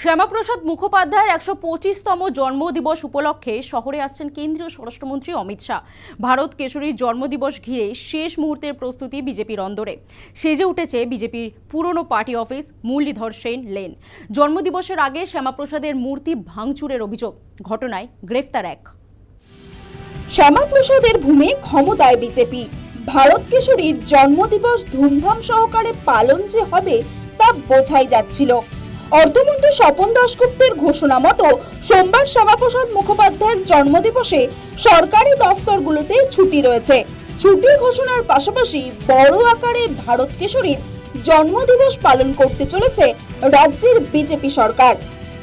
শ্যামাপ্রসাদ মুখোপাধ্যায়ের ১২৫তম জন্মদিবস উপলক্ষে শহরে আসছেন কেন্দ্রীয় স্বরাষ্ট্রমন্ত্রী অমিত শাহ। ভারত কেশরীর জন্মদিবস ঘিরে শেষ মুহূর্তের প্রস্তুতি বিজেপির অন্দরে। সেজে উঠেছে বিজেপির পুরনো party office Muralidhar Sen lane. জন্মদিবসের আগে শ্যামাপ্রসাদের মূর্তি ভাঙচুরের অভিযোগ, ঘটনায় গ্রেফতার এক। শ্যামাপ্রসাদের ভূমে ক্ষমতায় বিজেপি। ভারত কেশরীর জন্মদিবস ধুমধাম সহকারে পালন যে হবে তা বোঝাই যাচ্ছিল। অর্থমন্ত্রী স্বপন দাশগুপ্তের ঘোষণা মতো সোমবার শ্যামাপ্রসাদ মুখোপাধ্যায়ের জন্মদিবসে সরকারি দফতরগুলোতে ছুটি রয়েছে। ছুটি ঘোষণার পাশাপাশি বড় আকারে ভারত কেশরীর জন্মদিবস পালন করতে চলেছে রাজ্যের বিজেপি সরকার।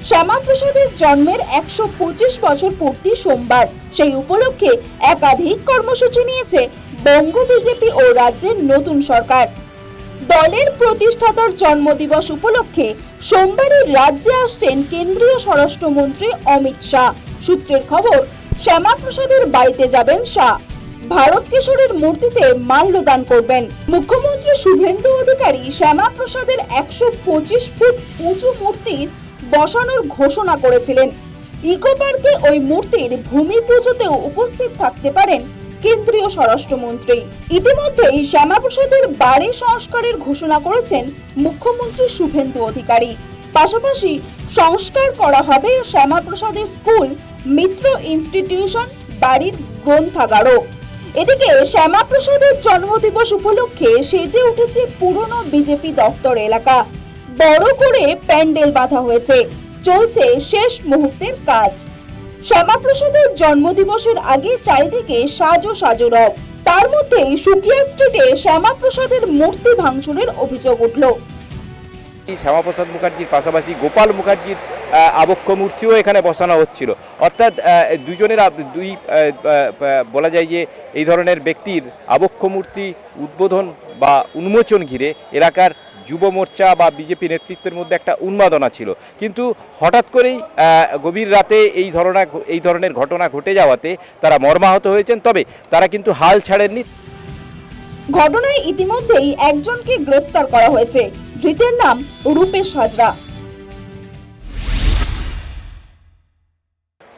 শ্যামাপ্রসাদের জন্মের ১২৫ বছর পূর্তি সোমবার। সেই উপলক্ষে একাধিক কর্মসূচি নিয়েছে বঙ্গ বিজেপি ও রাজ্যের নতুন সরকার। দলের প্রতিষ্ঠাতার জন্মদিবস উপলক্ষে সোমবারই রাজ্যে আসছেন কেন্দ্রীয় স্বরাষ্ট্রমন্ত্রী অমিত শাহ। সূত্রের খবর, শ্যামাপ্রসাদের বাড়িতে যাবেন শাহ। ভারত কেশরীর মূর্তিতে মাল্যদান করবেন। মুখ্যমন্ত্রী শুভেন্দু অধিকারী শ্যামাপ্রসাদের ১২৫ ফুট উঁচু মূর্তির বসানোর ঘোষণা করেছিলেন। ইকো পার্কে ওই মূর্তির ভূমি পুজোতেও উপস্থিত থাকতে পারেন কেন্দ্রীয় স্বরাষ্ট্রমন্ত্রী। ইতিমধ্যেই শ্যামাপ্রসাদের বাড়ি সংস্কারের ঘোষণা করেছেন মুখ্যমন্ত্রী শুভেন্দু অধিকারী। পাশাপাশি সংস্কার করা হবে শ্যামাপ্রসাদের স্কুল, মিত্র ইনস্টিটিউশন, বাড়ির গ্রন্থাগারও। এদিকে শ্যামাপ্রসাদের জন্মদিবস উপলক্ষে সেজে উঠেছে পুরনো বিজেপি দফতর এলাকা। বড় করে প্যান্ডেল বাঁধা হয়েছে, চলছে শেষ মুহূর্তের কাজ। শ্যামাপ্রসাদের জন্মদিবসের আগে চারিদিকে সাজো রব। তার মধ্যেই সুকিয়া স্ট্রিটে শ্যামাপ্রসাদের মূর্তি ভাঙচুরের অভিযোগ উঠল। শ্যামাপ্রসাদ মুখার্জির পাশাপাশি গোপাল মুখার্জির আবক্ষ মূর্তিও এখানে বসানো হচ্ছিল। অর্থাৎ দুই বলা যায় যে এই ধরনের ব্যক্তির আবক্ষ মূর্তি উদ্বোধন বা উন্মোচন ঘিরে এলাকার যুব মোর্চা বা বিজেপি নেতৃত্বের মধ্যে একটা উন্মাদনা ছিল। কিন্তু হঠাৎ করেই গভীর রাতে এই ধরনের ঘটনা ঘটে যাওয়াতে তারা মর্মাহত হয়েছেন। তবে তারা কিন্তু হাল ছাড়েননি। ঘটনায় ইতিমধ্যেই একজনকে গ্রেফতার করা হয়েছে। ধৃতের নাম রূপেশ হাজরা।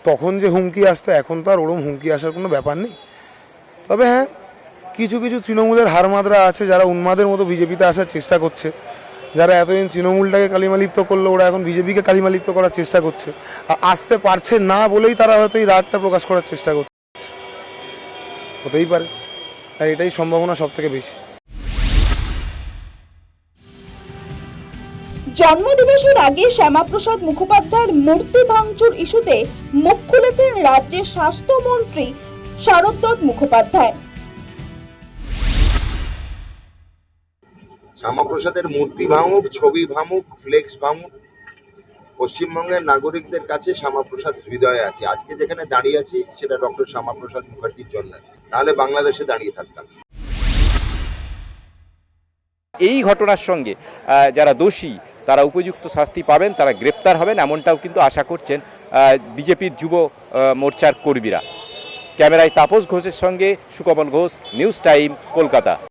তখন যে হুমকি আসতো, এখন তো আর ওরম হুমকি আসার কোনো ব্যাপার নেই। তবে হ্যাঁ, কিছু তৃণমূলের হারমাদরা আছে যারা উন্মাদের মতো বিজেপিতে আসার চেষ্টা করছে। যারা এতদিন তৃণমূলটাকে কালিমালিপ্ত করলো, ওরা এখন বিজেপিকে কালিমালিপ্ত করার চেষ্টা করছে। আর আসতে পারছে না বলেই তারা হয়তো এই রাগটা প্রকাশ করার চেষ্টা করছে। হতেই পারে, আর এটাই সম্ভাবনা সব থেকে বেশি। জন্মদিবসের আগে শ্যামাপ্রসাদ মুখোপাধ্যায়ের মূর্তি ভাঙচুর ইস্যুতে মুখ খুলেছেন রাজ্যের স্বাস্থ্যমন্ত্রী শারদ মুখোপাধ্যায়। শ্যামাপ্রসাদের মূর্তি ভাঙুক, ছবি ভাঙুক, ফ্লেক্স ভাঙুক, পশ্চিমবঙ্গের নাগরিকদের কাছে শ্যামাপ্রসাদ হৃদয়ে আছে। আজকে যেখানে দাঁড়িয়ে আছি সেটা ডক্টর শ্যামাপ্রসাদ মুখার্জির জন্য, নাহলে বাংলাদেশে দাঁড়িয়ে থাকতাম। এই ঘটনার সঙ্গে যারা দোষী তারা উপযুক্ত শাস্তি পাবেন, তারা গ্রেপ্তার হবেন, এমনটাও কিন্তু আশা করছেন বিজেপির যুব মোর্চার কর্মীরা। ক্যামেরায় তাপস ঘোষের সঙ্গে সুকমল ঘোষ, নিউজ টাইম, কলকাতা।